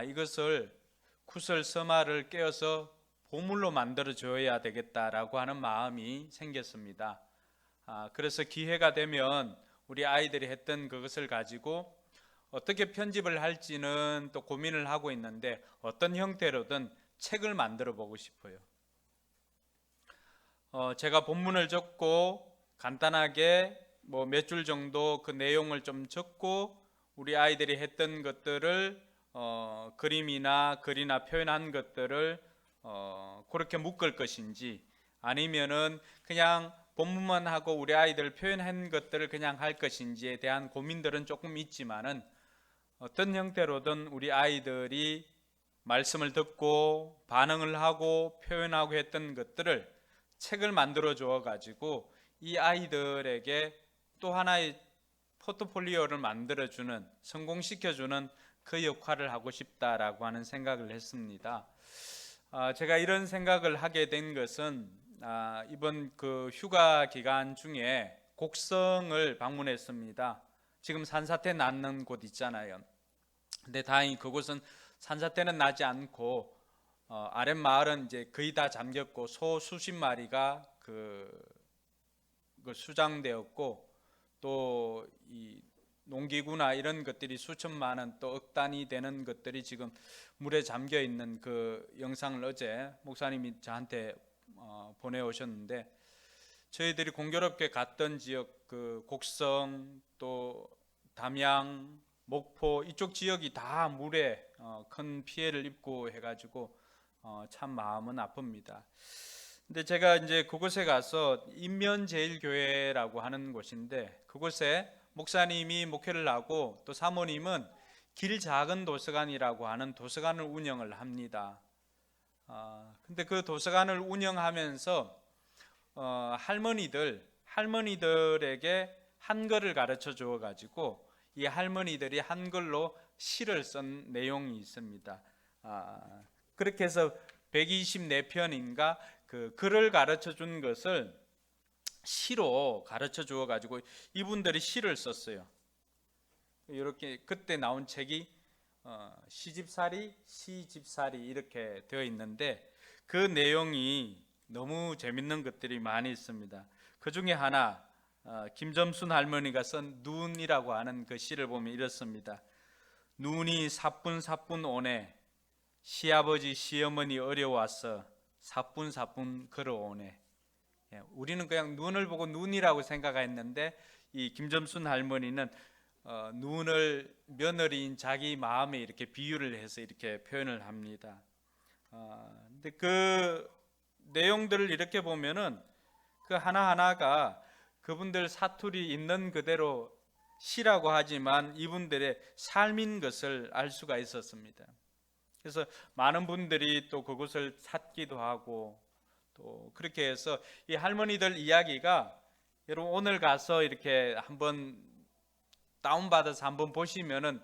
이것을 구설 서마를 깨어서 보물로 만들어 줘야 되겠다라고 하는 마음이 생겼습니다. 그래서 기회가 되면 우리 아이들이 했던 그것을 가지고 어떻게 편집을 할지는 또 고민을 하고 있는데, 어떤 형태로든 책을 만들어 보고 싶어요. 제가 본문을 적고 간단하게 몇 줄 정도 그 내용을 좀 적고, 우리 아이들이 했던 것들을 그림이나 글이나 표현한 것들을 그렇게 묶을 것인지, 아니면은 그냥 본문만 하고 우리 아이들 표현한 것들을 그냥 할 것인지에 대한 고민들은 조금 있지만은, 어떤 형태로든 우리 아이들이 말씀을 듣고 반응을 하고 표현하고 했던 것들을 책을 만들어 주어 가지고 이 아이들에게 또 하나의 포트폴리오를 만들어 주는, 성공시켜 주는 그 역할을 하고 싶다라고 하는 생각을 했습니다. 제가 이런 생각을 하게 된 것은 이번 그 휴가 기간 중에 곡성을 방문했습니다. 지금 산사태 나는 곳 있잖아요. 근데 다행히 그곳은 산사태는 나지 않고 아랫마을은 이제 거의 다 잠겼고 소 수십 마리가 그 수장되었고, 또 이 농기구나 이런 것들이 수천만 원 또 억 단위 되는 것들이 지금 물에 잠겨 있는 그 영상을 어제 목사님이 저한테 보내오셨는데, 저희들이 공교롭게 갔던 지역 그 곡성 또 담양 목포 이쪽 지역이 다 물에 큰 피해를 입고 해가지고 참 마음은 아픕니다. 근데 제가 이제 그곳에 가서 인면제일교회라고 하는 곳인데, 그곳에 목사님이 목회를 하고 또 사모님은 길 작은 도서관이라고 하는 도서관을 운영을 합니다. 근데 그 도서관을 운영하면서 할머니들에게 한글을 가르쳐 주어 가지고 이 할머니들이 한글로 시를 쓴 내용이 있습니다. 그렇게 해서 124편인가 그 글을 가르쳐 준 것을 시로 가르쳐 주어 가지고 이분들이 시를 썼어요. 이렇게 그때 나온 책이 시집살이 이렇게 되어 있는데, 그 내용이 너무 재밌는 것들이 많이 있습니다. 그 중에 하나 김점순 할머니가 쓴 눈이라고 하는 그 시를 보면 이렇습니다. 눈이 사뿐사뿐 오네, 시아버지 시어머니 어려워서 사뿐사뿐 걸어오네. 우리는 그냥 눈을 보고 눈이라고 생각했는데, 이 김점순 할머니는 눈을 며느리인 자기 마음에 이렇게 비유를 해서 이렇게 표현을 합니다. 근데 그 내용들을 이렇게 보면은 그 하나하나가 그분들 사투리 있는 그대로 시라고 하지만 이분들의 삶인 것을 알 수가 있었습니다. 그래서 많은 분들이 또 그것을 찾기도 하고, 또 그렇게 해서 이 할머니들 이야기가, 여러분 오늘 가서 이렇게 한번 다운받아서 한번 보시면은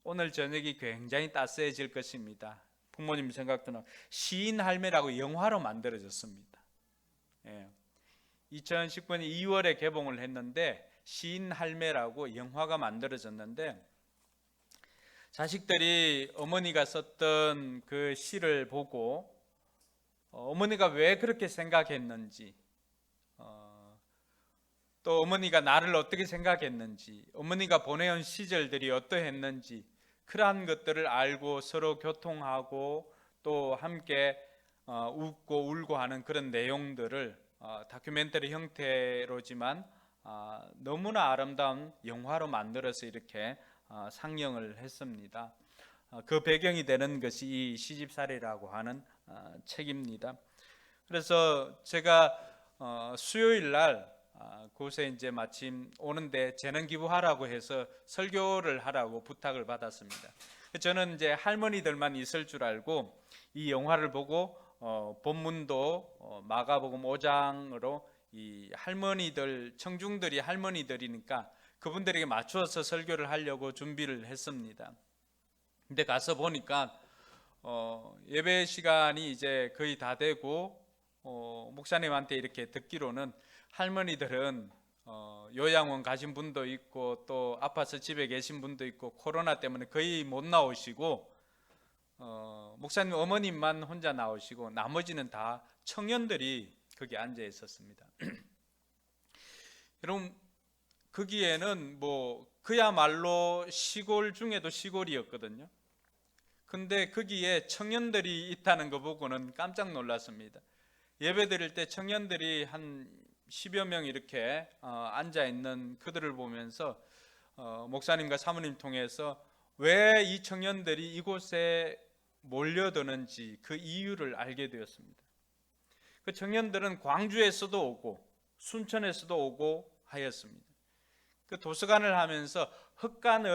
오늘 저녁이 굉장히 따스해질 것입니다. 부모님 생각도 나. 시인 할매라고 영화로 만들어졌습니다. 2019년 2월에 개봉을 했는데 시인 할매라고 영화가 만들어졌는데, 자식들이 어머니가 썼던 그 시를 보고 어머니가 왜 그렇게 생각했는지, 또 어머니가 나를 어떻게 생각했는지, 어머니가 보내온 시절들이 어떠했는지, 그러한 것들을 알고 서로 교통하고 또 함께 웃고 울고 하는 그런 내용들을 다큐멘터리 형태로지만 너무나 아름다운 영화로 만들어서 이렇게 상영을 했습니다. 그 배경이 되는 것이 이 시집살이라고 하는 책입니다. 그래서 제가 수요일 날 그곳에 이제 마침 오는데 재능 기부하라고 해서 설교를 하라고 부탁을 받았습니다. 저는 이제 할머니들만 있을 줄 알고 이 영화를 보고 본문도 마가복음 5장으로 이 할머니들, 청중들이 할머니들이니까 그분들에게 맞추어서 설교를 하려고 준비를 했습니다. 근데 가서 보니까 예배 시간이 이제 거의 다 되고 목사님한테 이렇게 듣기로는 할머니들은 요양원 가신 분도 있고 또 아파서 집에 계신 분도 있고 코로나 때문에 거의 못 나오시고 목사님 어머님만 혼자 나오시고 나머지는 다 청년들이 거기 앉아 있었습니다. 여러분, 거기에는 뭐 그야말로 시골 중에도 시골이었거든요. 근데 거기에 청년들이 있다는 거 보고는 깜짝 놀랐습니다. 예배 드릴 때 청년들이 한 10여 명 이렇게 앉아 있는 그들을 보면서 목사님과 사모님 통해서 왜 이 청년들이 이곳에 몰려드는지 그 이유를 알게 되었습니다. 그 청년들은 광주에서도 오고 순천에서도 오고 하였습니다. 그 도서관을 하면서 흙간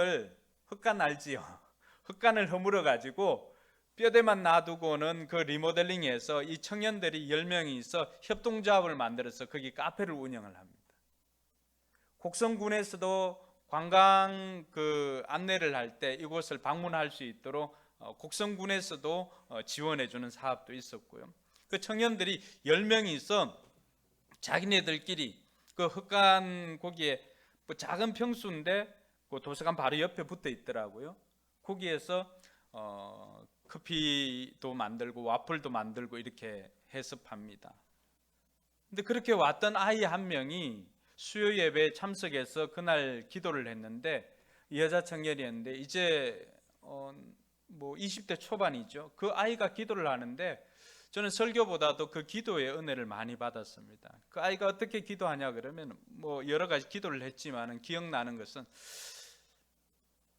알지요? 흙간을 허물어 가지고 뼈대만 놔두고는 그 리모델링해서 이 청년들이 10명이 있어 협동조합을 만들어서 거기 카페를 운영을 합니다. 곡성군에서도 관광 안내를 할 때 이곳을 방문할 수 있도록 곡성군에서도 지원해 주는 사업도 있었고요. 그 청년들이 10명이 있어 자기네들끼리 그 흙간 거기에 뭐 작은 평수인데 그 도서관 바로 옆에 붙어 있더라고요. 거기에서 커피도 만들고 와플도 만들고 이렇게 해서 팝니다. 근데 그렇게 왔던 아이 한 명이 수요 예배에 참석해서 그날 기도를 했는데 여자 청년이었는데 이제 뭐 20대 초반이죠. 그 아이가 기도를 하는데 저는 설교보다도 그 기도의 은혜를 많이 받았습니다. 그 아이가 어떻게 기도하냐 그러면 뭐 여러 가지 기도를 했지만은 기억나는 것은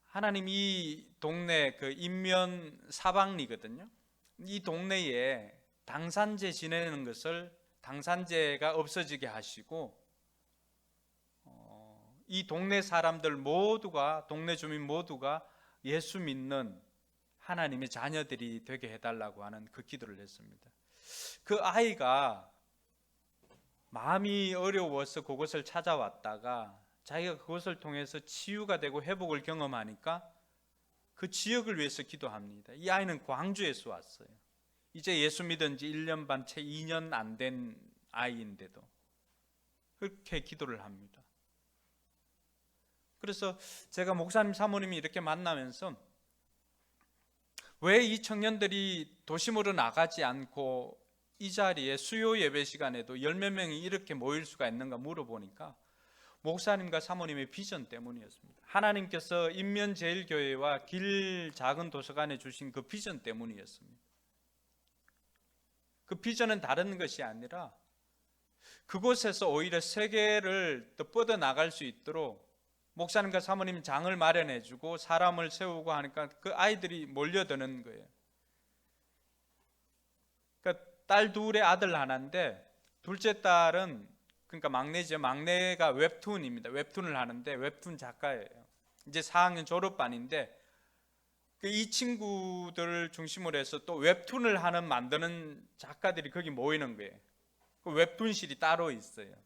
하나님, 이 동네 그 인면 사방리거든요. 이 동네에 당산제 지내는 것을 당산제가 없어지게 하시고 이 동네 사람들 모두가 동네 주민 모두가 예수 믿는 하나님의 자녀들이 되게 해달라고 하는 그 기도를 했습니다. 그 아이가 마음이 어려워서 그곳을 찾아왔다가 자기가 그것을 통해서 치유가 되고 회복을 경험하니까 그 지역을 위해서 기도합니다. 이 아이는 광주에서 왔어요. 이제 예수 믿은 지 1년 반, 채 2년 안 된 아이인데도 그렇게 기도를 합니다. 그래서 제가 목사님 사모님이 이렇게 만나면서 왜 이 청년들이 도심으로 나가지 않고 이 자리에 수요 예배 시간에도 10몇 명이 이렇게 모일 수가 있는가 물어보니까 목사님과 사모님의 비전 때문이었습니다. 하나님께서 인면제일교회와 길 작은 도서관에 주신 그 비전 때문이었습니다. 그 비전은 다른 것이 아니라 그곳에서 오히려 세계를 더 뻗어나갈 수 있도록 목사님과 사모님 장을 마련해주고 사람을 세우고 하니까 그 아이들이 몰려드는 거예요. 그러니까 딸 둘에 아들 하나인데 둘째 딸은 그러니까 막내죠. 막내가 웹툰입니다. 웹툰을 하는데 웹툰 작가예요. 이제 4학년 졸업반인데 이 친구들을 중심으로 해서 또 웹툰을 만드는 작가들이 거기 모이는 거예요. 그 웹툰실이 따로 있어요.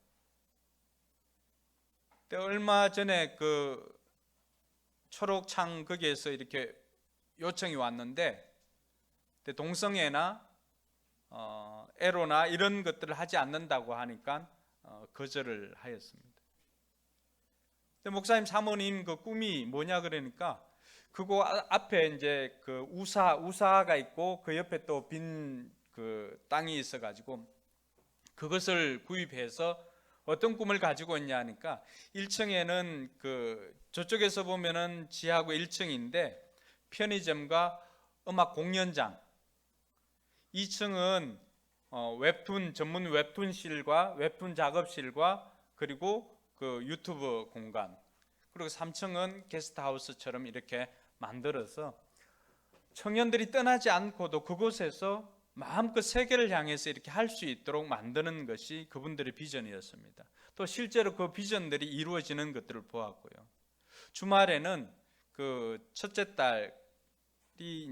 얼마 전에 그 초록창 거기에서 이렇게 요청이 왔는데 동성애나 에로나 이런 것들을 하지 않는다고 하니까 거절을 하였습니다. 목사님 사모님 그 꿈이 뭐냐 그러니까 그거 앞에 이제 그 우사가 있고 그 옆에 또 빈 그 땅이 있어가지고 그것을 구입해서 어떤 꿈을 가지고 있냐 하니까 1층에는 그 저쪽에서 보면은 지하고 1층인데 편의점과 음악 공연장, 2층은 웹툰 전문 웹툰실과 웹툰 작업실과 그리고 그 유튜브 공간, 그리고 3층은 게스트하우스처럼 이렇게 만들어서 청년들이 떠나지 않고도 그곳에서 마음껏 세계를 향해서 이렇게 할 수 있도록 만드는 것이 그분들의 비전이었습니다. 또 실제로 그 비전들이 이루어지는 것들을 보았고요. 주말에는 그 첫째 딸이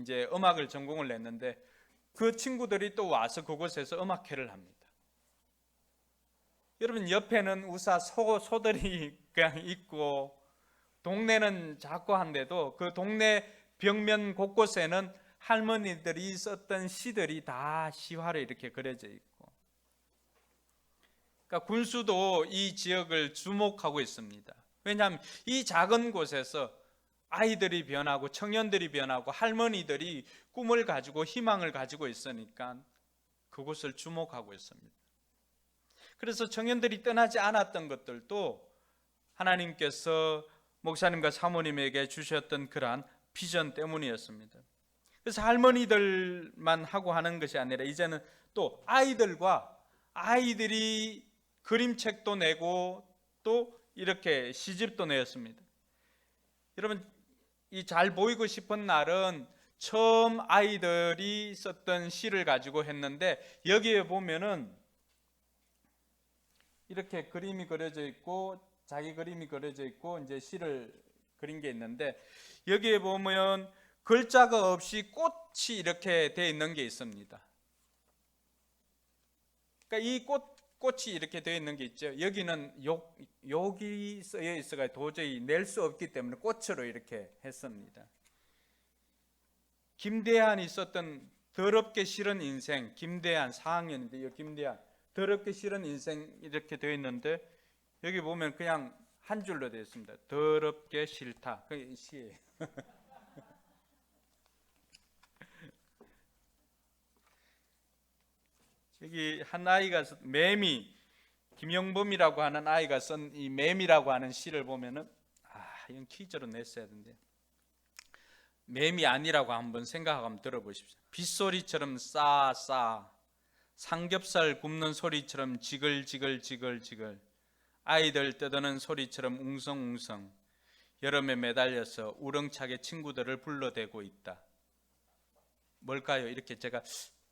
이제 음악을 전공을 했는데 그 친구들이 또 와서 그곳에서 음악회를 합니다. 여러분, 옆에는 우사 소들이 그냥 있고 동네는 작고 한데도 그 동네 벽면 곳곳에는 할머니들이 썼던 시들이 다 시화로 이렇게 그려져 있고, 그러니까 군수도 이 지역을 주목하고 있습니다. 왜냐하면 이 작은 곳에서 아이들이 변하고 청년들이 변하고 할머니들이 꿈을 가지고 희망을 가지고 있으니까 그곳을 주목하고 있습니다. 그래서 청년들이 떠나지 않았던 것들도 하나님께서 목사님과 사모님에게 주셨던 그러한 비전 때문이었습니다. 그래서 할머니들만 하고 하는 것이 아니라 이제는 또 아이들이 그림책도 내고 또 이렇게 시집도 내었습니다. 여러분, 이 잘 보이고 싶은 날은 처음 아이들이 썼던 시를 가지고 했는데 여기에 보면은 이렇게 그림이 그려져 있고 자기 그림이 그려져 있고 이제 시를 그린 게 있는데 여기에 보면 글자가 없이 꽃이 이렇게 되어 있는 게 있습니다. 그러니까 이 꽃이 이렇게 되어 있는 게 있죠. 여기는 욕이 쓰여 있어가 도저히 낼 수 없기 때문에 꽃으로 이렇게 했습니다. 김대한이 썼던 더럽게 싫은 인생, 김대한 4학년인데 이 김대한 더럽게 싫은 인생 이렇게 되어 있는데 여기 보면 그냥 한 줄로 되어 있습니다. 더럽게 싫다. 그게 시예요. 여기 한 아이가 매미 김영범이라고 하는 아이가 쓴 이 매미라고 하는 시를 보면은 이건 퀴즈로 냈어야 되는데 매미 아니라고 한번 생각하고 한번 들어보십시오. 빗소리처럼 싸 삼겹살 굽는 소리처럼 지글지글 아이들 떠드는 소리처럼 웅성웅성 여름에 매달려서 우렁차게 친구들을 불러대고 있다. 뭘까요? 이렇게 제가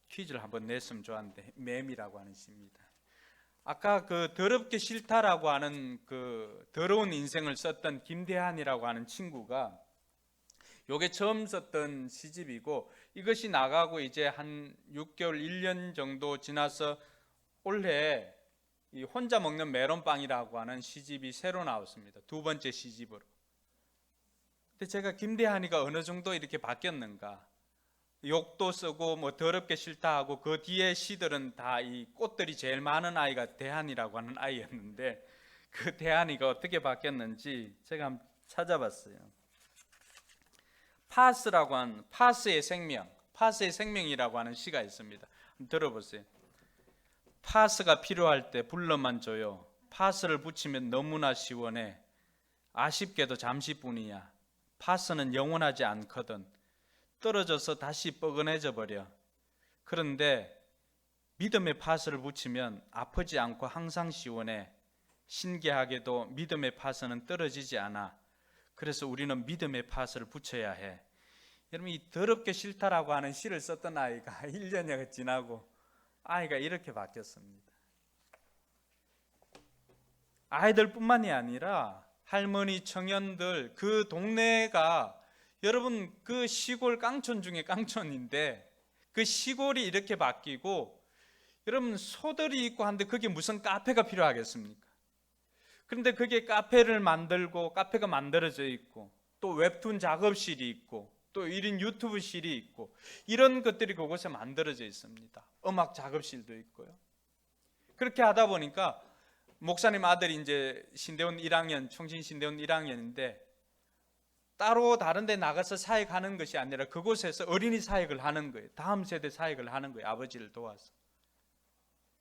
퀴즈를 한번 냈으면 좋았는데 매미라고 하는 시입니다. 아까 그 더럽게 싫다라고 하는 그 더러운 인생을 썼던 김대한이라고 하는 친구가 요게 처음 썼던 시집이고 이것이 나가고 이제 한 6개월 1년 정도 지나서 올해 이 혼자 먹는 메론빵이라고 하는 시집이 새로 나왔습니다. 두 번째 시집으로. 근데 제가 김대한이가 어느 정도 이렇게 바뀌었는가, 욕도 쓰고 뭐 더럽게 싫다 하고 그 뒤에 시들은 다 이 꽃들이 제일 많은 아이가 대한이라고 하는 아이였는데 그 대한이가 어떻게 바뀌었는지 제가 한번 찾아봤어요. 파스라고 한 파스의 생명이라고 하는 시가 있습니다. 한번 들어보세요. 파스가 필요할 때 불러만 줘요. 파스를 붙이면 너무나 시원해. 아쉽게도 잠시뿐이야. 파스는 영원하지 않거든. 떨어져서 다시 뻐근해져 버려. 그런데 믿음의 파스를 붙이면 아프지 않고 항상 시원해. 신기하게도 믿음의 파스는 떨어지지 않아. 그래서 우리는 믿음의 파스를 붙여야 해. 여러분, 이 더럽게 싫다라고 하는 시를 썼던 아이가 1년여가 지나고 아이가 이렇게 바뀌었습니다. 아이들뿐만이 아니라 할머니, 청년들, 그 동네가 여러분 그 시골 깡촌 중에 깡촌인데 그 시골이 이렇게 바뀌고 여러분 소들이 있고 한데 그게 무슨 카페가 필요하겠습니까? 그런데 그게 카페를 만들고 카페가 만들어져 있고 또 웹툰 작업실이 있고 또 1인 유튜브실이 있고 이런 것들이 그곳에 만들어져 있습니다. 음악 작업실도 있고요. 그렇게 하다 보니까 목사님 아들이 이제 신대원 1학년, 총신 신대원 1학년인데 따로 다른 데 나가서 사역하는 것이 아니라 그곳에서 어린이 사역을 하는 거예요. 다음 세대 사역을 하는 거예요. 아버지를 도와서.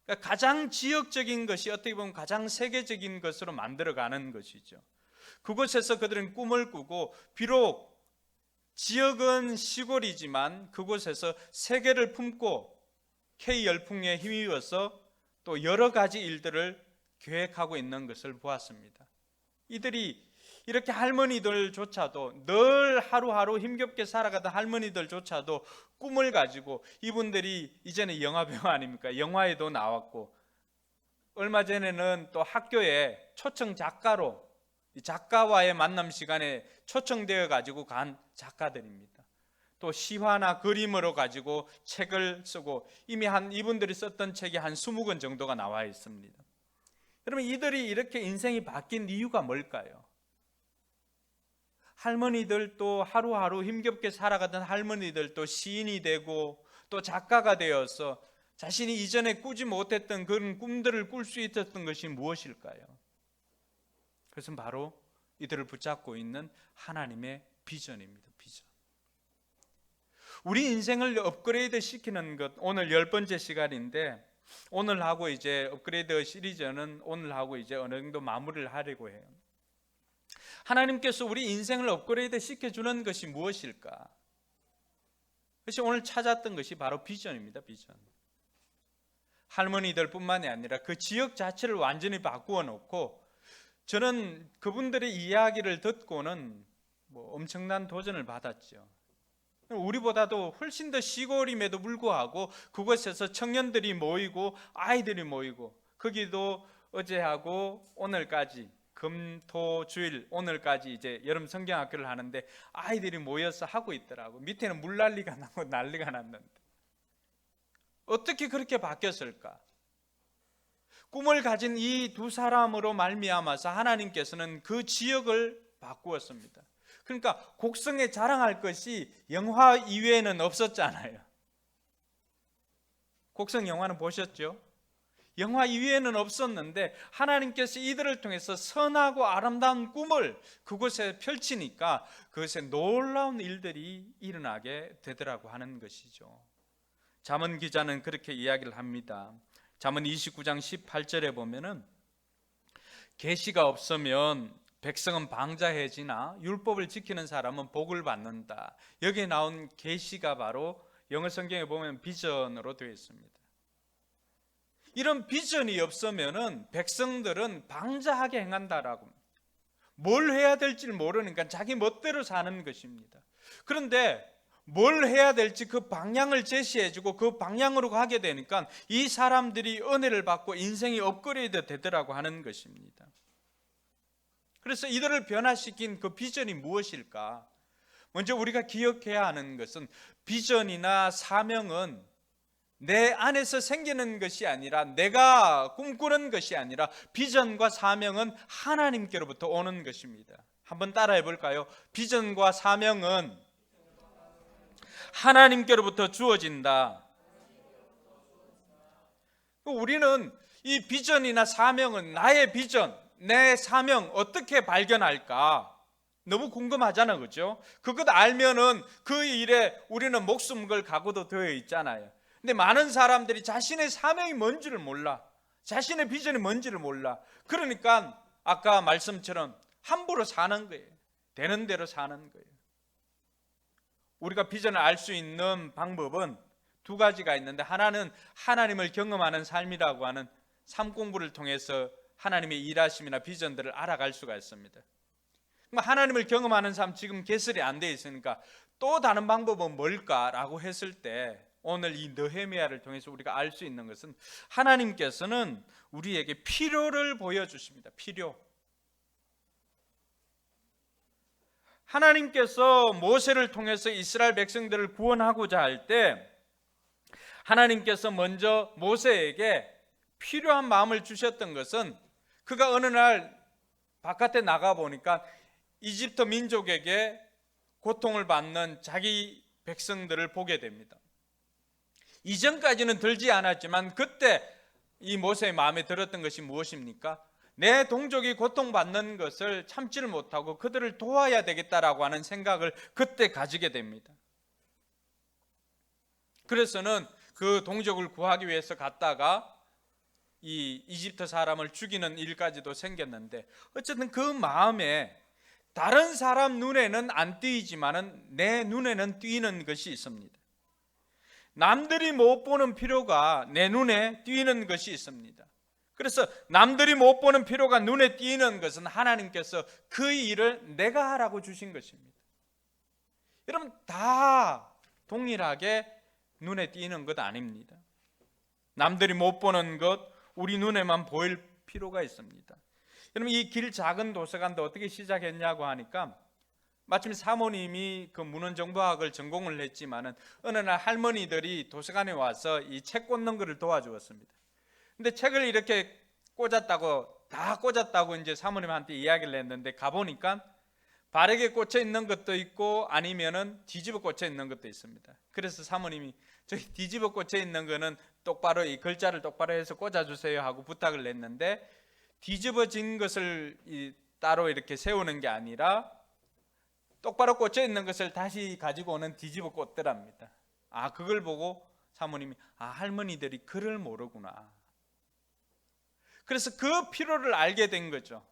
그러니까 가장 지역적인 것이 어떻게 보면 가장 세계적인 것으로 만들어가는 것이죠. 그곳에서 그들은 꿈을 꾸고 비록 지역은 시골이지만 그곳에서 세계를 품고 K열풍에 힘입어서 또 여러 가지 일들을 계획하고 있는 것을 보았습니다. 이들이 이렇게 할머니들조차도 늘 하루하루 힘겹게 살아가던 할머니들조차도 꿈을 가지고 이분들이 이제는 영화배우 아닙니까? 영화에도 나왔고 얼마 전에는 또 학교에 초청 작가로 작가와의 만남 시간에 초청되어 가지고 간 작가들입니다. 또 시화나 그림으로 가지고 책을 쓰고 이미 이분들이 썼던 책이 한 20권 정도가 나와 있습니다. 여러분, 이들이 이렇게 인생이 바뀐 이유가 뭘까요? 할머니들도 하루하루 힘겹게 살아가던 할머니들도 시인이 되고 또 작가가 되어서 자신이 이전에 꾸지 못했던 그런 꿈들을 꿀 수 있었던 것이 무엇일까요? 그것은 바로 이들을 붙잡고 있는 하나님의 비전입니다. 비전. 우리 인생을 업그레이드 시키는 것, 오늘 10번째 시간인데 오늘 하고 이제 업그레이드 시리즈는 오늘 하고 이제 어느 정도 마무리를 하려고 해요. 하나님께서 우리 인생을 업그레이드 시켜주는 것이 무엇일까? 그래서 오늘 찾았던 것이 바로 비전입니다. 비전. 할머니들 뿐만이 아니라 그 지역 자체를 완전히 바꾸어 놓고, 저는 그분들의 이야기를 듣고는 엄청난 도전을 받았죠. 우리보다도 훨씬 더 시골임에도 불구하고 그곳에서 청년들이 모이고 아이들이 모이고, 거기도 어제하고 오늘까지 금토주일 오늘까지 이제 여름 성경학교를 하는데 아이들이 모여서 하고 있더라고. 밑에는 물난리가 나고 난리가 났는데 어떻게 그렇게 바뀌었을까? 꿈을 가진 이 두 사람으로 말미암아서 하나님께서는 그 지역을 바꾸었습니다. 그러니까 곡성에 자랑할 것이 영화 이외에는 없었잖아요. 곡성 영화는 보셨죠? 영화 이외에는 없었는데 하나님께서 이들을 통해서 선하고 아름다운 꿈을 그곳에 펼치니까 그것에 놀라운 일들이 일어나게 되더라고 하는 것이죠. 잠언 기자는 그렇게 이야기를 합니다. 잠언 29장 18절에 보면은 계시가 없으면 백성은 방자해지나 율법을 지키는 사람은 복을 받는다. 여기에 나온 계시가 바로 영어 성경에 보면 비전으로 되어 있습니다. 이런 비전이 없으면은 백성들은 방자하게 행한다라고, 뭘 해야 될지 모르니까 자기 멋대로 사는 것입니다. 그런데 뭘 해야 될지 그 방향을 제시해주고 그 방향으로 가게 되니까 이 사람들이 은혜를 받고 인생이 업그레이드 되더라고 하는 것입니다. 그래서 이들을 변화시킨 그 비전이 무엇일까? 먼저 우리가 기억해야 하는 것은 비전이나 사명은 내 안에서 생기는 것이 아니라, 내가 꿈꾸는 것이 아니라 비전과 사명은 하나님께로부터 오는 것입니다. 한번 따라해 볼까요? 비전과 사명은 하나님께로부터 주어진다. 우리는 이 비전이나 사명은, 나의 비전, 내 사명 어떻게 발견할까? 너무 궁금하잖아, 그죠? 그것 알면은 그 일에 우리는 목숨 걸 각오도 되어 있잖아요. 근데 많은 사람들이 자신의 사명이 뭔지를 몰라. 자신의 비전이 뭔지를 몰라. 그러니까 아까 말씀처럼 함부로 사는 거예요. 되는 대로 사는 거예요. 우리가 비전을 알 수 있는 방법은 두 가지가 있는데, 하나는 하나님을 경험하는 삶이라고 하는 삶 공부를 통해서 하나님의 일하심이나 비전들을 알아갈 수가 있습니다. 하나님을 경험하는 삶 지금 개설이 안 돼 있으니까 또 다른 방법은 뭘까라고 했을 때, 오늘 이 느헤미야를 통해서 우리가 알 수 있는 것은 하나님께서는 우리에게 필요를 보여주십니다. 필요. 하나님께서 모세를 통해서 이스라엘 백성들을 구원하고자 할 때 하나님께서 먼저 모세에게 필요한 마음을 주셨던 것은, 그가 어느 날 바깥에 나가 보니까 이집트 민족에게 고통을 받는 자기 백성들을 보게 됩니다. 이전까지는 들지 않았지만 그때 이 모세의 마음에 들었던 것이 무엇입니까? 내 동족이 고통받는 것을 참지를 못하고 그들을 도와야 되겠다라고 하는 생각을 그때 가지게 됩니다. 그래서는 그 동족을 구하기 위해서 갔다가 이 이집트 사람을 죽이는 일까지도 생겼는데, 어쨌든 그 마음에 다른 사람 눈에는 안 띄이지만은 내 눈에는 띄는 것이 있습니다. 남들이 못 보는 필요가 내 눈에 띄는 것이 있습니다. 그래서 남들이 못 보는 필요가 눈에 띄는 것은 하나님께서 그 일을 내가 하라고 주신 것입니다. 여러분, 다 동일하게 눈에 띄는 것 아닙니다. 남들이 못 보는 것, 우리 눈에만 보일 필요가 있습니다. 여러분, 이 길 작은 도서관도 어떻게 시작했냐고 하니까, 마침 사모님이 그 문헌정보학을 전공을 했지만은 어느 날 할머니들이 도서관에 와서 이 책 꽂는 것을 도와주었습니다. 근데 책을 이렇게 다 꽂았다고 이제 사모님한테 이야기를 했는데, 가보니까 바르게 꽂혀 있는 것도 있고 아니면은 뒤집어 꽂혀 있는 것도 있습니다. 그래서 사모님이 저희 뒤집어 꽂혀 있는 거는 똑바로 이 글자를 똑바로 해서 꽂아주세요 하고 부탁을 했는데, 뒤집어진 것을 따로 이렇게 세우는 게 아니라 똑바로 꽂혀 있는 것을 다시 가지고는 뒤집어 꽂더랍니다. 그걸 보고 사모님이 할머니들이 글을 모르구나. 그래서 그 필요를 알게 된 거죠.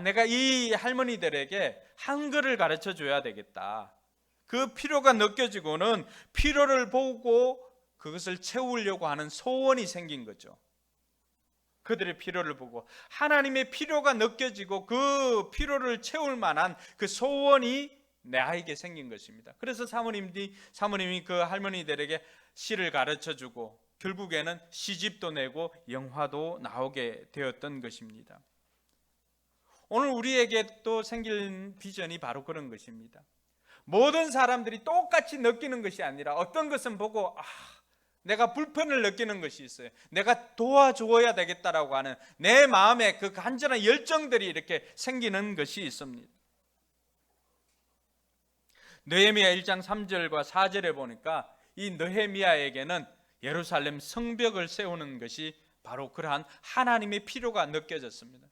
내가 이 할머니들에게 한글을 가르쳐 줘야 되겠다. 그 필요가 느껴지고는 필요를 보고 그것을 채우려고 하는 소원이 생긴 거죠. 그들의 필요를 보고 하나님의 필요가 느껴지고 그 필요를 채울 만한 그 소원이 내 아이에게 생긴 것입니다. 그래서 사모님이 그 할머니들에게 시를 가르쳐 주고 결국에는 시집도 내고 영화도 나오게 되었던 것입니다. 오늘 우리에게 또 생긴 비전이 바로 그런 것입니다. 모든 사람들이 똑같이 느끼는 것이 아니라 어떤 것은 보고 내가 불편을 느끼는 것이 있어요. 내가 도와줘야 되겠다라고 하는 내 마음에 그 간절한 열정들이 이렇게 생기는 것이 있습니다. 느헤미야 1장 3절과 4절에 보니까 이 느헤미야에게는 예루살렘 성벽을 세우는 것이 바로 그러한 하나님의 필요가 느껴졌습니다.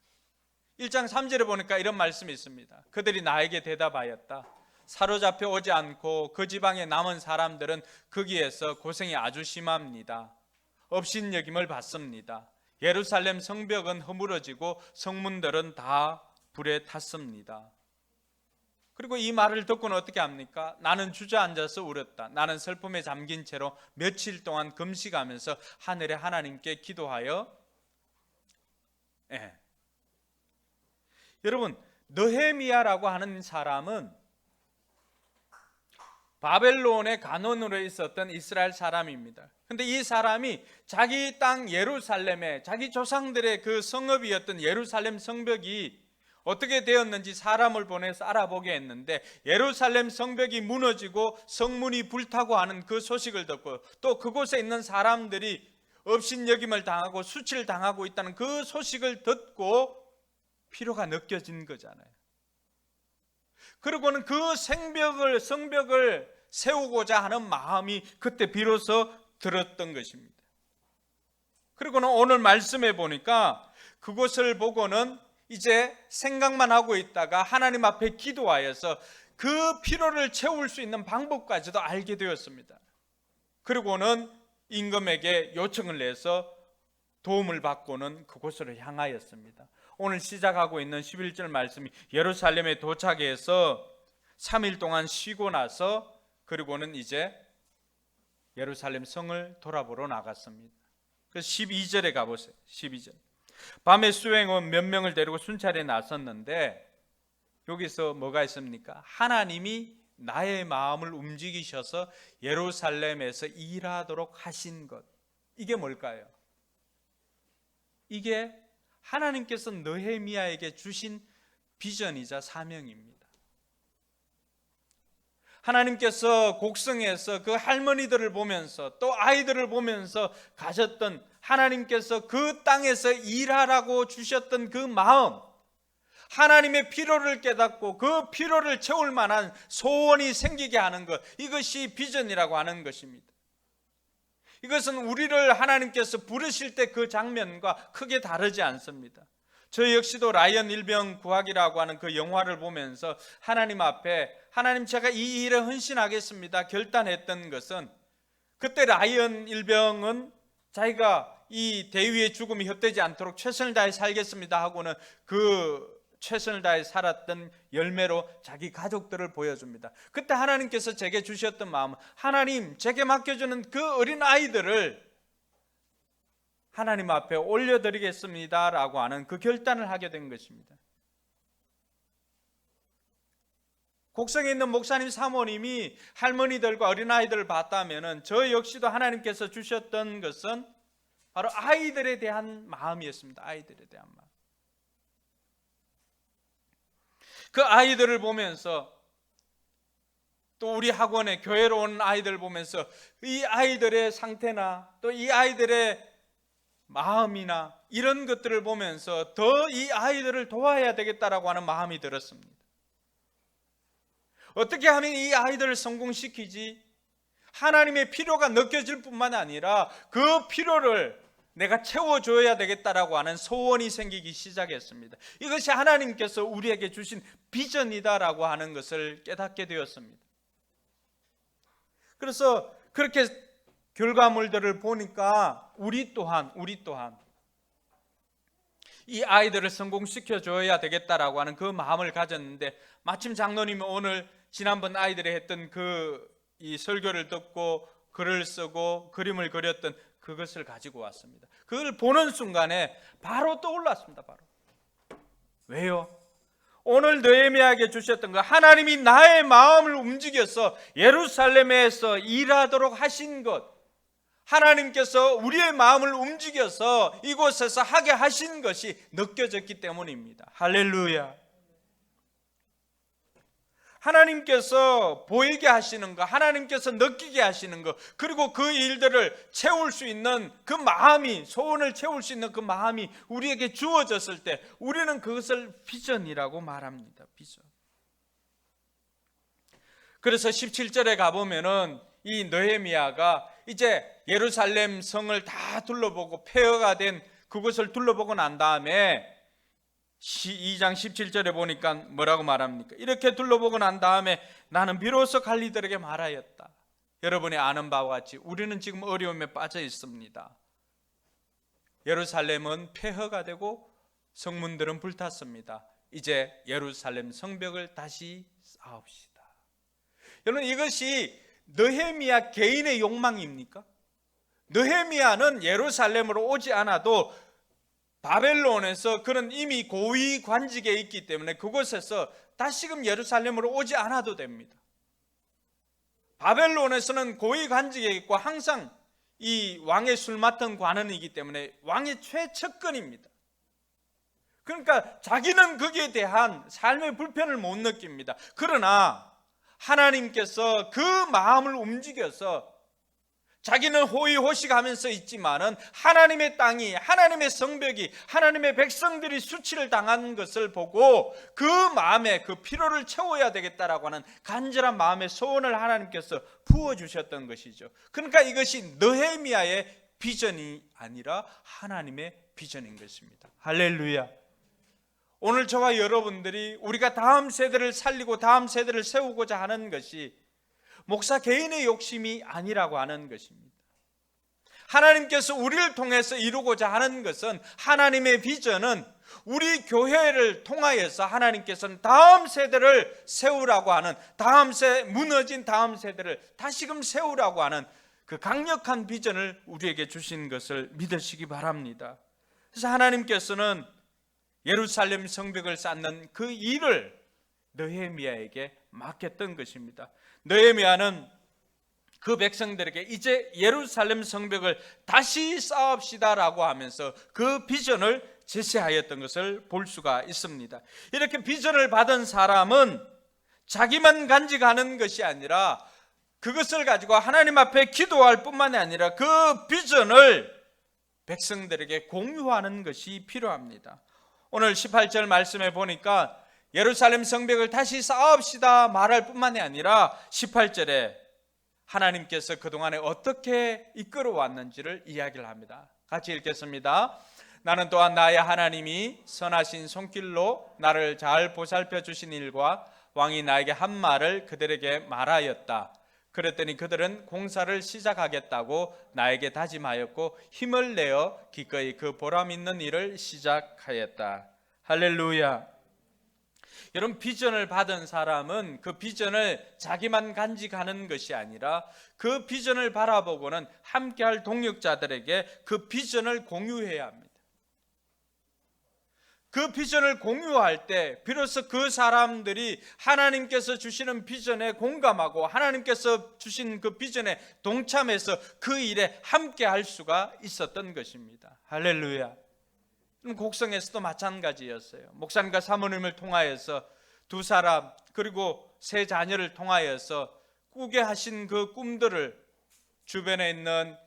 1장 3절에 보니까 이런 말씀이 있습니다. 그들이 나에게 대답하였다. 사로잡혀 오지 않고 그 지방에 남은 사람들은 거기에서 고생이 아주 심합니다. 업신여김을 받습니다. 예루살렘 성벽은 허물어지고 성문들은 다 불에 탔습니다. 그리고 이 말을 듣고는 어떻게 합니까? 나는 주저앉아서 울었다. 나는 슬픔에 잠긴 채로 며칠 동안 금식하면서 하늘의 하나님께 기도하여 여러분, 느헤미야라고 하는 사람은 바벨론의 간원으로 있었던 이스라엘 사람입니다. 근데 이 사람이 자기 땅 예루살렘에 자기 조상들의 그 성읍이었던 예루살렘 성벽이 어떻게 되었는지 사람을 보내서 알아보게 했는데 예루살렘 성벽이 무너지고 성문이 불타고 하는 그 소식을 듣고 또 그곳에 있는 사람들이 업신여김을 당하고 수치를 당하고 있다는 그 소식을 듣고 필요가 느껴진 거잖아요. 그리고는 그 성벽을 세우고자 하는 마음이 그때 비로소 들었던 것입니다. 그리고는 오늘 말씀해 보니까 그것을 보고는 이제 생각만 하고 있다가 하나님 앞에 기도하여서 그 필요를 채울 수 있는 방법까지도 알게 되었습니다. 그리고는 임금에게 요청을 내서 도움을 받고는 그곳으로 향하였습니다. 오늘 시작하고 있는 11절 말씀이 예루살렘에 도착해서 3일 동안 쉬고 나서 그리고는 이제 예루살렘 성을 돌아보러 나갔습니다. 그래서 12절에 가보세요. 12절. 밤에 수행원 몇 명을 데리고 순찰에 나섰는데 여기서 뭐가 있습니까? 하나님이 나의 마음을 움직이셔서 예루살렘에서 일하도록 하신 것. 이게 뭘까요? 이게 하나님께서 느헤미야에게 주신 비전이자 사명입니다. 하나님께서 곡성에서 그 할머니들을 보면서 또 아이들을 보면서 가셨던 하나님께서 그 땅에서 일하라고 주셨던 그 마음, 하나님의 필요를 깨닫고 그 필요를 채울 만한 소원이 생기게 하는 것, 이것이 비전이라고 하는 것입니다. 이것은 우리를 하나님께서 부르실 때 그 장면과 크게 다르지 않습니다. 저 역시도 라이언 일병 구하기라고 하는 그 영화를 보면서 하나님 앞에 하나님 제가 이 일에 헌신하겠습니다 결단했던 것은 그때 라이언 일병은 자기가 이 대위의 죽음이 헛되지 않도록 최선을 다해 살겠습니다 하고는 그 최선을 다해 살았던 열매로 자기 가족들을 보여줍니다. 그때 하나님께서 제게 주셨던 마음은 하나님 제게 맡겨주는 그 어린 아이들을 하나님 앞에 올려드리겠습니다 라고 하는 그 결단을 하게 된 것입니다. 곡성에 있는 목사님 사모님이 할머니들과 어린아이들을 봤다면 저 역시도 하나님께서 주셨던 것은 바로 아이들에 대한 마음이었습니다. 아이들에 대한 마음. 그 아이들을 보면서 또 우리 학원에 교회로 온 아이들을 보면서 이 아이들의 상태나 또 이 아이들의 마음이나 이런 것들을 보면서 더 이 아이들을 도와야 되겠다라고 하는 마음이 들었습니다. 어떻게 하면 이 아이들을 성공시키지? 하나님의 필요가 느껴질 뿐만 아니라 그 필요를 내가 채워줘야 되겠다라고 하는 소원이 생기기 시작했습니다. 이것이 하나님께서 우리에게 주신 비전이다라고 하는 것을 깨닫게 되었습니다. 그래서 그렇게 결과물들을 보니까 우리 또한 이 아이들을 성공시켜 줘야 되겠다라고 하는 그 마음을 가졌는데, 마침 장로님이 오늘 지난번 아이들이 했던 이 설교를 듣고 글을 쓰고 그림을 그렸던 그것을 가지고 왔습니다. 그걸 보는 순간에 바로 떠올랐습니다. 바로. 왜요? 오늘 느헤미야에게 주셨던 거, 하나님이 나의 마음을 움직여서 예루살렘에서 일하도록 하신 것, 하나님께서 우리의 마음을 움직여서 이곳에서 하게 하신 것이 느껴졌기 때문입니다. 할렐루야. 하나님께서 보이게 하시는 것, 하나님께서 느끼게 하시는 것, 그리고 그 일들을 채울 수 있는 그 마음이, 소원을 채울 수 있는 그 마음이 우리에게 주어졌을 때 우리는 그것을 비전이라고 말합니다. 비전. 그래서 17절에 가보면은 이 느헤미야가 이제 예루살렘 성을 다 둘러보고 폐허가 된 그것을 둘러보고 난 다음에 2장 17절에 보니까 뭐라고 말합니까? 이렇게 둘러보고 난 다음에 나는 비로소 관리들에게 말하였다. 여러분이 아는 바와 같이 우리는 지금 어려움에 빠져 있습니다. 예루살렘은 폐허가 되고 성문들은 불탔습니다. 이제 예루살렘 성벽을 다시 쌓읍시다. 여러분, 이것이 느헤미야 개인의 욕망입니까? 느헤미야는 예루살렘으로 오지 않아도 바벨론에서 그는 이미 고위 관직에 있기 때문에 그곳에서 다시금 예루살렘으로 오지 않아도 됩니다. 바벨론에서는 고위 관직에 있고 항상 이 왕의 술 맡은 관원이기 때문에 왕의 최측근입니다. 그러니까 자기는 거기에 대한 삶의 불편을 못 느낍니다. 그러나 하나님께서 그 마음을 움직여서 자기는 호의호식하면서 있지만은 하나님의 땅이, 하나님의 성벽이, 하나님의 백성들이 수치를 당한 것을 보고 그 마음에 그 피로를 채워야 되겠다라고 하는 간절한 마음의 소원을 하나님께서 부어주셨던 것이죠. 그러니까 이것이 느헤미야의 비전이 아니라 하나님의 비전인 것입니다. 할렐루야. 오늘 저와 여러분들이 우리가 다음 세대를 살리고 다음 세대를 세우고자 하는 것이 목사 개인의 욕심이 아니라고 하는 것입니다. 하나님께서 우리를 통해서 이루고자 하는 것은, 하나님의 비전은 우리 교회를 통하여서 하나님께서는 다음 세대를 세우라고 하는, 무너진 다음 세대를 다시금 세우라고 하는 그 강력한 비전을 우리에게 주신 것을 믿으시기 바랍니다. 그래서 하나님께서는 예루살렘 성벽을 쌓는 그 일을 느헤미야에게 맡겼던 것입니다. 느헤미야는 그 백성들에게 이제 예루살렘 성벽을 다시 쌓읍시다라고 하면서 그 비전을 제시하였던 것을 볼 수가 있습니다. 이렇게 비전을 받은 사람은 자기만 간직하는 것이 아니라 그것을 가지고 하나님 앞에 기도할 뿐만이 아니라 그 비전을 백성들에게 공유하는 것이 필요합니다. 오늘 18절 말씀에 보니까 예루살렘 성벽을 다시 쌓읍시다 말할 뿐만이 아니라 18절에 하나님께서 그동안에 어떻게 이끌어 왔는지를 이야기를 합니다. 같이 읽겠습니다. 나는 또한 나의 하나님이 선하신 손길로 나를 잘 보살펴 주신 일과 왕이 나에게 한 말을 그들에게 말하였다. 그랬더니 그들은 공사를 시작하겠다고 나에게 다짐하였고 힘을 내어 기꺼이 그 보람 있는 일을 시작하였다. 할렐루야. 여러분, 비전을 받은 사람은 그 비전을 자기만 간직하는 것이 아니라 그 비전을 바라보고는 함께할 동역자들에게 그 비전을 공유해야 합니다. 그 비전을 공유할 때 비로소 그 사람들이 하나님께서 주시는 비전에 공감하고 하나님께서 주신 그 비전에 동참해서 그 일에 함께할 수가 있었던 것입니다. 할렐루야. 곡성에서도 마찬가지였어요. 목사님과 사모님을 통하여서 두 사람 그리고 세 자녀를 통하여서 꾸게 하신 그 꿈들을 주변에 있는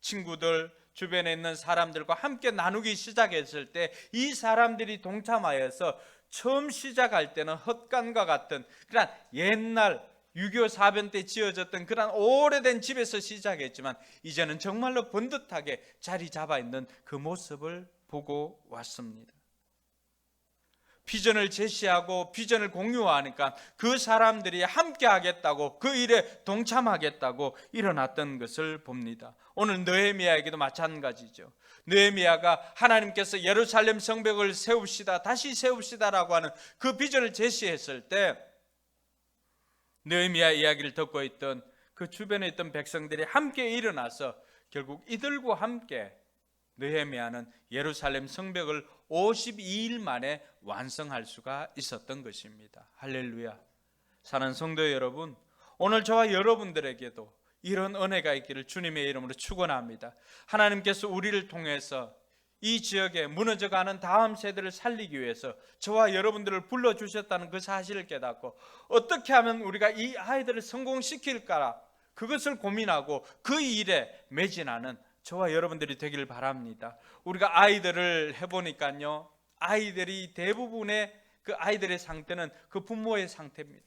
친구들, 주변에 있는 사람들과 함께 나누기 시작했을 때 이 사람들이 동참하여서 처음 시작할 때는 헛간과 같은 그런 옛날 6.25 사변 때 지어졌던 그런 오래된 집에서 시작했지만 이제는 정말로 번듯하게 자리 잡아 있는 그 모습을 보고 왔습니다. 비전을 제시하고 비전을 공유하니까 그 사람들이 함께 하겠다고, 그 일에 동참하겠다고 일어났던 것을 봅니다. 오늘 느헤미야에게도 마찬가지죠. 느헤미야가 하나님께서 예루살렘 성벽을 세웁시다, 다시 세웁시다라고 하는 그 비전을 제시했을 때 느헤미야 이야기를 듣고 있던 그 주변에 있던 백성들이 함께 일어나서 결국 이들과 함께 느헤미야는 예루살렘 성벽을 52일 만에 완성할 수가 있었던 것입니다. 할렐루야. 사랑하는 성도 여러분, 오늘 저와 여러분들에게도 이런 은혜가 있기를 주님의 이름으로 축원합니다. 하나님께서 우리를 통해서 이 지역에 무너져가는 다음 세대를 살리기 위해서 저와 여러분들을 불러주셨다는 그 사실을 깨닫고 어떻게 하면 우리가 이 아이들을 성공시킬까, 그것을 고민하고 그 일에 매진하는 저와 여러분들이 되기를 바랍니다. 우리가 아이들을 해보니까요, 아이들이 대부분의 그 아이들의 상태는 그 부모의 상태입니다.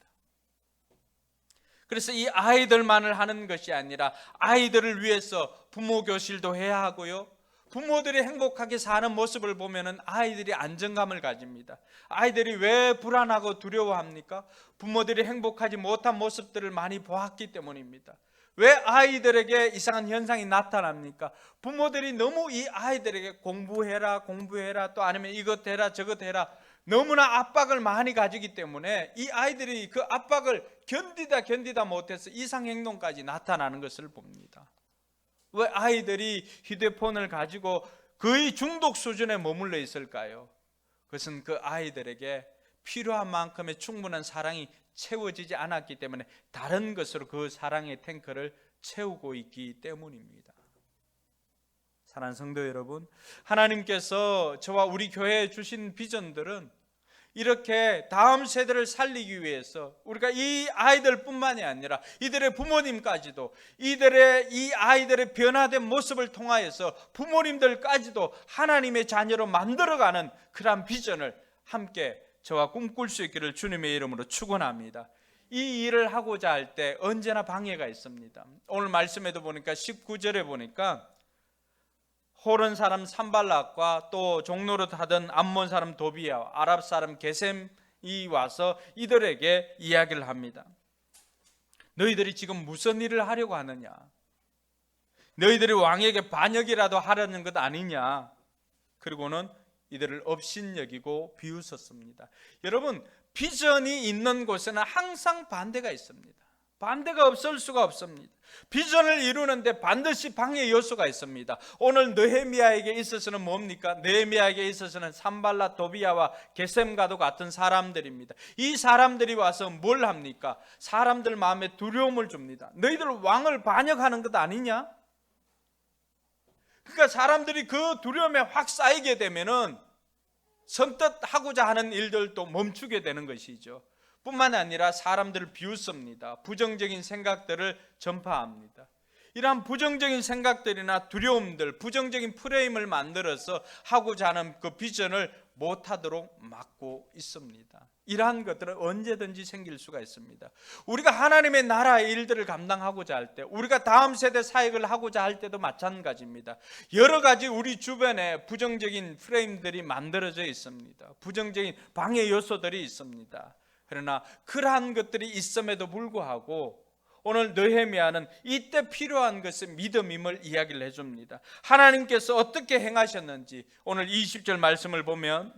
그래서 이 아이들만을 하는 것이 아니라 아이들을 위해서 부모 교실도 해야 하고요, 부모들이 행복하게 사는 모습을 보면은 아이들이 안정감을 가집니다. 아이들이 왜 불안하고 두려워합니까? 부모들이 행복하지 못한 모습들을 많이 보았기 때문입니다. 왜 아이들에게 이상한 현상이 나타납니까? 부모들이 너무 이 아이들에게 공부해라 또 아니면 이것 해라 저것 해라 너무나 압박을 많이 가지기 때문에 이 아이들이 그 압박을 견디다 못해서 이상행동까지 나타나는 것을 봅니다. 왜 아이들이 휴대폰을 가지고 거의 중독 수준에 머물러 있을까요? 그것은 그 아이들에게 필요한 만큼의 충분한 사랑이 채워지지 않았기 때문에 다른 것으로 그 사랑의 탱크를 채우고 있기 때문입니다. 사랑하는 성도 여러분, 하나님께서 저와 우리 교회에 주신 비전들은 이렇게 다음 세대를 살리기 위해서 우리가 이 아이들뿐만이 아니라 이들의 부모님까지도, 이들의 이 아이들의 변화된 모습을 통하여서 부모님들까지도 하나님의 자녀로 만들어가는 그러한 비전을 함께 저와 꿈꿀 수 있기를 주님의 이름으로 축원합니다. 이 일을 하고자 할 때 언제나 방해가 있습니다. 오늘 말씀에도 보니까 19절에 보니까 호른 사람 산발락과 또 종노릇 하던 암몬 사람 도비야, 아랍 사람 게셈이 와서 이들에게 이야기를 합니다. 너희들이 지금 무슨 일을 하려고 하느냐? 너희들이 왕에게 반역이라도 하려는 것 아니냐? 그리고는 이들을 업신여기고 비웃었습니다. 여러분, 비전이 있는 곳에는 항상 반대가 있습니다. 반대가 없을 수가 없습니다. 비전을 이루는데 반드시 방해 요소가 있습니다. 오늘 느헤미야에게 있어서는 뭡니까? 느헤미야에게 있어서는 산발랏, 도비야와 게셈과도 같은 사람들입니다. 이 사람들이 와서 뭘 합니까? 사람들 마음에 두려움을 줍니다. 너희들 왕을 반역하는 것 아니냐? 그러니까 사람들이 그 두려움에 확 쌓이게 되면은 선뜻 하고자 하는 일들도 멈추게 되는 것이죠. 뿐만 아니라 사람들을 비웃습니다. 부정적인 생각들을 전파합니다. 이러한 부정적인 생각들이나 두려움들, 부정적인 프레임을 만들어서 하고자 하는 그 비전을 못하도록 막고 있습니다. 이러한 것들은 언제든지 생길 수가 있습니다. 우리가 하나님의 나라의 일들을 감당하고자 할 때, 우리가 다음 세대 사역을 하고자 할 때도 마찬가지입니다. 여러 가지 우리 주변에 부정적인 프레임들이 만들어져 있습니다. 부정적인 방해 요소들이 있습니다. 그러나 그러한 것들이 있음에도 불구하고 오늘 느헤미야는 이때 필요한 것은 믿음임을 이야기를 해줍니다. 하나님께서 어떻게 행하셨는지 오늘 20절 말씀을 보면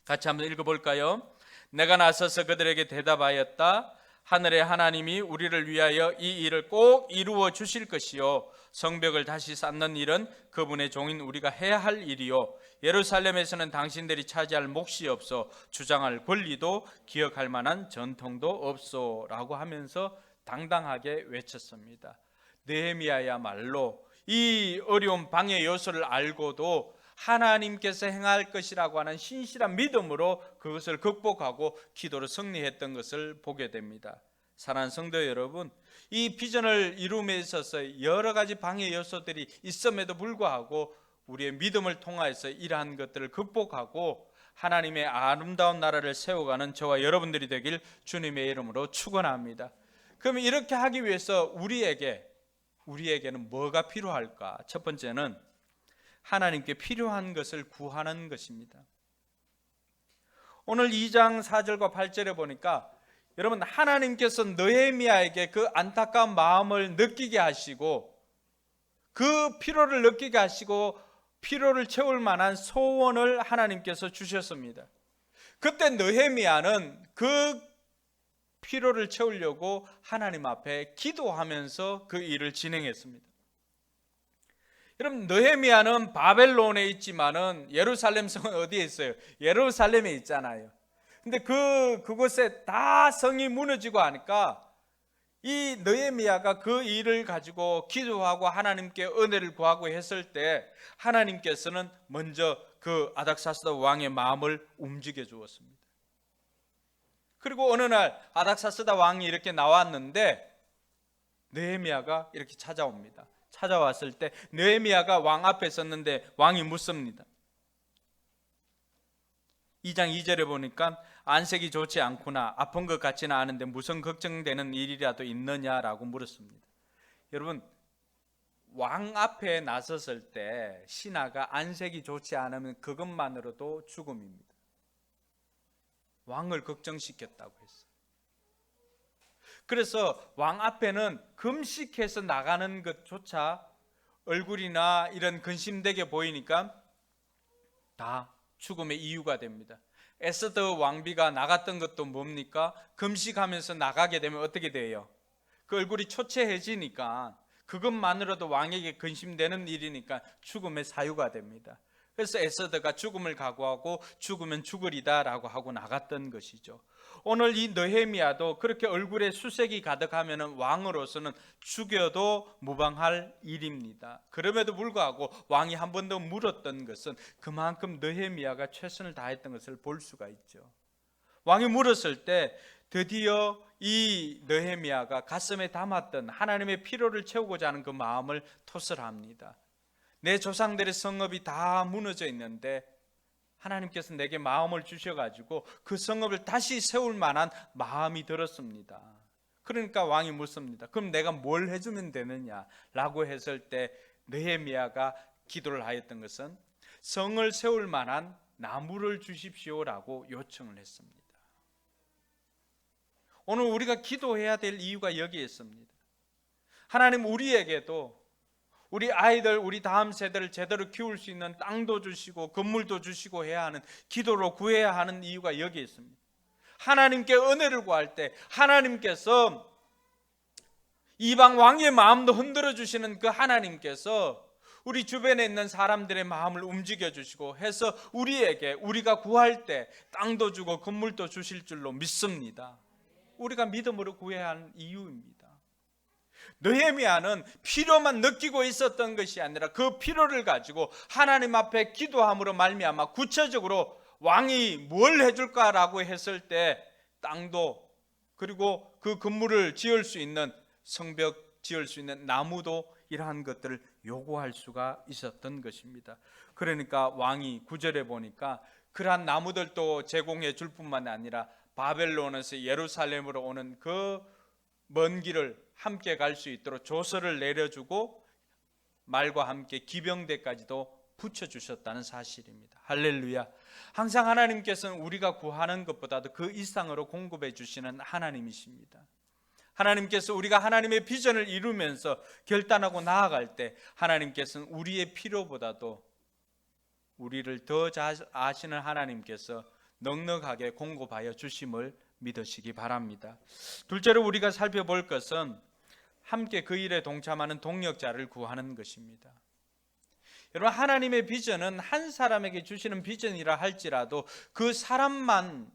같이 한번 읽어볼까요? 내가 나서서 그들에게 대답하였다. 하늘의 하나님이 우리를 위하여 이 일을 꼭 이루어 주실 것이요, 성벽을 다시 쌓는 일은 그분의 종인 우리가 해야 할 일이요, 예루살렘에서는 당신들이 차지할 몫이 없어 주장할 권리도 기억할 만한 전통도 없소 라고 하면서 당당하게 외쳤습니다. 느헤미야야말로 이 어려운 방해 요소를 알고도 하나님께서 행할 것이라고 하는 신실한 믿음으로 그것을 극복하고 기도로 승리했던 것을 보게 됩니다. 사랑하는 성도 여러분, 이 비전을 이룸에 있어서 여러 가지 방해 요소들이 있음에도 불구하고 우리의 믿음을 통하여서 이러한 것들을 극복하고 하나님의 아름다운 나라를 세워가는 저와 여러분들이 되길 주님의 이름으로 축원합니다. 그럼 이렇게 하기 위해서 우리에게는 뭐가 필요할까? 첫 번째는 하나님께 필요한 것을 구하는 것입니다. 오늘 2장 4절과 8절에 보니까 여러분, 하나님께서 느헤미야에게 그 안타까운 마음을 느끼게 하시고 그 피로를 느끼게 하시고 피로를 채울 만한 소원을 하나님께서 주셨습니다. 그때 느헤미야는 그 피로를 채우려고 하나님 앞에 기도하면서 그 일을 진행했습니다. 여러분, 느헤미야는 바벨론에 있지만은 예루살렘 성은 어디에 있어요? 예루살렘에 있잖아요. 근데 그곳에 다 성이 무너지고 하니까 이 느헤미야가 그 일을 가지고 기도하고 하나님께 은혜를 구하고 했을 때 하나님께서는 먼저 그 아닥사스다 왕의 마음을 움직여 주었습니다. 그리고 어느 날 아닥사스다 왕이 이렇게 나왔는데 느헤미야가 이렇게 찾아옵니다. 찾아왔을 때 느헤미야가 왕 앞에 섰는데 왕이 묻습니다. 2장 2절에 보니까 안색이 좋지 않구나, 아픈 것 같지는 않은데 무슨 걱정되는 일이라도 있느냐라고 물었습니다. 여러분, 왕 앞에 나섰을 때 신하가 안색이 좋지 않으면 그것만으로도 죽음입니다. 왕을 걱정시켰다고 했어요. 그래서 왕 앞에는 금식해서 나가는 것조차 얼굴이나 이런 근심되게 보이니까 다 죽음의 이유가 됩니다. 에스더 왕비가 나갔던 것도 뭡니까? 금식하면서 나가게 되면 어떻게 돼요? 그 얼굴이 초췌해지니까 그것만으로도 왕에게 근심되는 일이니까 죽음의 사유가 됩니다. 그래서 에스더가 죽음을 각오하고 죽으면 죽으리다 라고 하고 나갔던 것이죠. 오늘 이 느헤미야도 그렇게 얼굴에 수색이 가득하면 왕으로서는 죽여도 무방할 일입니다. 그럼에도 불구하고 왕이 한 번 더 물었던 것은 그만큼 느헤미야가 최선을 다했던 것을 볼 수가 있죠. 왕이 물었을 때 드디어 이 느헤미야가 가슴에 담았던 하나님의 피로를 채우고자 하는 그 마음을 토설합니다. 내 조상들의 성읍이 다 무너져 있는데 하나님께서 내게 마음을 주셔가지고 그 성읍을 다시 세울 만한 마음이 들었습니다. 그러니까 왕이 묻습니다. 그럼 내가 뭘 해주면 되느냐라고 했을 때 느헤미야가 기도를 하였던 것은 성을 세울 만한 나무를 주십시오라고 요청을 했습니다. 오늘 우리가 기도해야 될 이유가 여기에 있습니다. 하나님 우리에게도 우리 아이들, 우리 다음 세대를 제대로 키울 수 있는 땅도 주시고 건물도 주시고 해야 하는, 기도로 구해야 하는 이유가 여기에 있습니다. 하나님께 은혜를 구할 때 하나님께서 이방 왕의 마음도 흔들어 주시는 그 하나님께서 우리 주변에 있는 사람들의 마음을 움직여 주시고 해서 우리가 구할 때 땅도 주고 건물도 주실 줄로 믿습니다. 우리가 믿음으로 구해야 하는 이유입니다. 느헤미야는 필요만 느끼고 있었던 것이 아니라 그 필요를 가지고 하나님 앞에 기도함으로 말미암아 구체적으로 왕이 뭘 해줄까라고 했을 때 땅도, 그리고 그 건물을 지을 수 있는 성벽 지을 수 있는 나무도 이러한 것들을 요구할 수가 있었던 것입니다. 그러니까 왕이 9절에 보니까 그러한 나무들도 제공해 줄 뿐만 아니라 바벨론에서 예루살렘으로 오는 그 먼 길을 함께 갈 수 있도록 조서를 내려주고 말과 함께 기병대까지도 붙여주셨다는 사실입니다. 할렐루야. 항상 하나님께서는 우리가 구하는 것보다도 그 이상으로 공급해 주시는 하나님이십니다. 하나님께서 우리가 하나님의 비전을 이루면서 결단하고 나아갈 때 하나님께서는 우리의 필요보다도 우리를 더 잘 아시는 하나님께서 넉넉하게 공급하여 주심을 믿으시기 바랍니다. 둘째로 우리가 살펴볼 것은 함께 그 일에 동참하는 동력자를 구하는 것입니다. 여러분, 하나님의 비전은 한 사람에게 주시는 비전이라 할지라도 그 사람만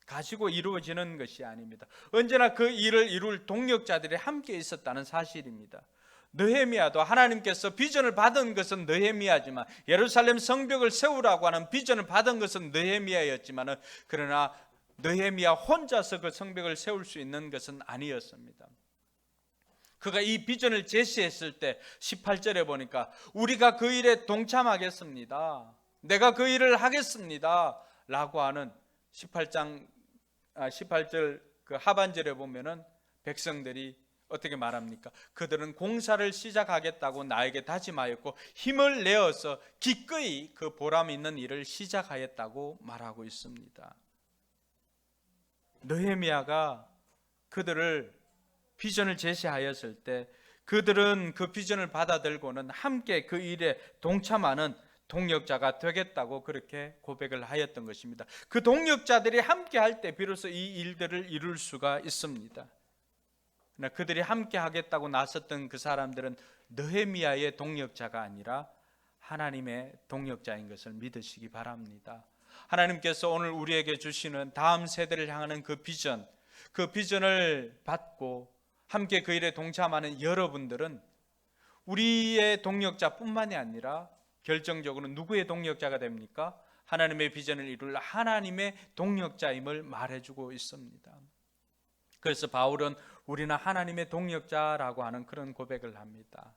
가지고 이루어지는 것이 아닙니다. 언제나 그 일을 이룰 동력자들이 함께 있었다는 사실입니다. 느헤미야도 하나님께서 비전을 받은 것은 느헤미야지만, 예루살렘 성벽을 세우라고 하는 비전을 받은 것은 느헤미야였지만, 그러나 느헤미야 혼자서 그 성벽을 세울 수 있는 것은 아니었습니다. 그가 이 비전을 제시했을 때 18절에 보니까 우리가 그 일에 동참하겠습니다, 내가 그 일을 하겠습니다 라고 하는 18절 그 하반절에 보면은 백성들이 어떻게 말합니까? 그들은 공사를 시작하겠다고 나에게 다짐하였고 힘을 내어서 기꺼이 그 보람 있는 일을 시작하였다고 말하고 있습니다. 느헤미야가 그들을 비전을 제시하였을 때 그들은 그 비전을 받아들고는 함께 그 일에 동참하는 동력자가 되겠다고 그렇게 고백을 하였던 것입니다. 그 동력자들이 함께 할 때 비로소 이 일들을 이룰 수가 있습니다. 그러나 그들이 함께 하겠다고 나섰던 그 사람들은 느헤미야의 동력자가 아니라 하나님의 동력자인 것을 믿으시기 바랍니다. 하나님께서 오늘 우리에게 주시는 다음 세대를 향하는 그 비전을 받고 함께 그 일에 동참하는 여러분들은 우리의 동력자뿐만이 아니라 결정적으로 누구의 동력자가 됩니까? 하나님의 비전을 이룰 하나님의 동력자임을 말해주고 있습니다. 그래서 바울은 우리는 하나님의 동력자라고 하는 그런 고백을 합니다.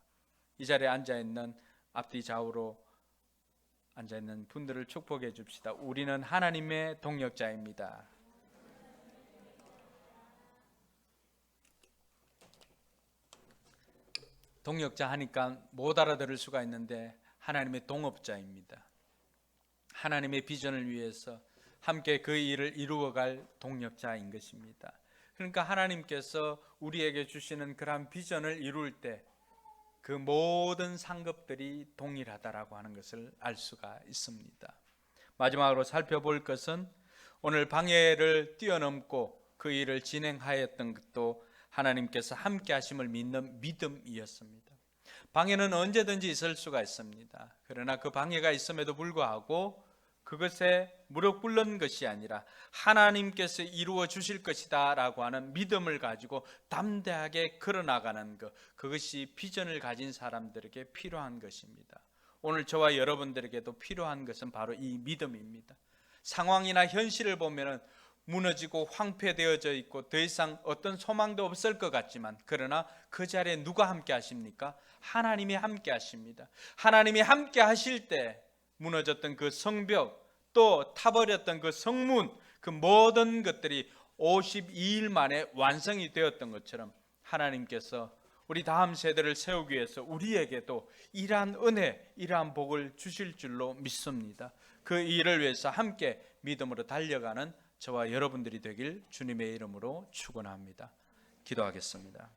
이 자리에 앉아있는 앞뒤 좌우로 앉아있는 분들을 축복해 줍시다. 우리는 하나님의 동력자입니다. 동력자 하니까 못 알아들을 수가 있는데 하나님의 동업자입니다. 하나님의 비전을 위해서 함께 그 일을 이루어갈 동력자인 것입니다. 그러니까 하나님께서 우리에게 주시는 그러한 비전을 이룰 때 그 모든 상급들이 동일하다라고 하는 것을 알 수가 있습니다. 마지막으로 살펴볼 것은 오늘 방해를 뛰어넘고 그 일을 진행하였던 것도 하나님께서 함께 하심을 믿는 믿음이었습니다. 방해는 언제든지 있을 수가 있습니다. 그러나 그 방해가 있음에도 불구하고 그것에 무릎 꿇는 것이 아니라 하나님께서 이루어 주실 것이다 라고 하는 믿음을 가지고 담대하게 걸어나가는 것, 그것이 비전을 가진 사람들에게 필요한 것입니다. 오늘 저와 여러분들에게도 필요한 것은 바로 이 믿음입니다. 상황이나 현실을 보면 무너지고 황폐되어져 있고 더 이상 어떤 소망도 없을 것 같지만, 그러나 그 자리에 누가 함께 하십니까? 하나님이 함께 하십니다. 하나님이 함께 하실 때 무너졌던 그 성벽, 또 타버렸던 그 성문, 그 모든 것들이 52일 만에 완성이 되었던 것처럼 하나님께서 우리 다음 세대를 세우기 위해서 우리에게도 이러한 은혜, 이러한 복을 주실 줄로 믿습니다. 그 일을 위해서 함께 믿음으로 달려가는 저와 여러분들이 되길 주님의 이름으로 축원합니다. 기도하겠습니다.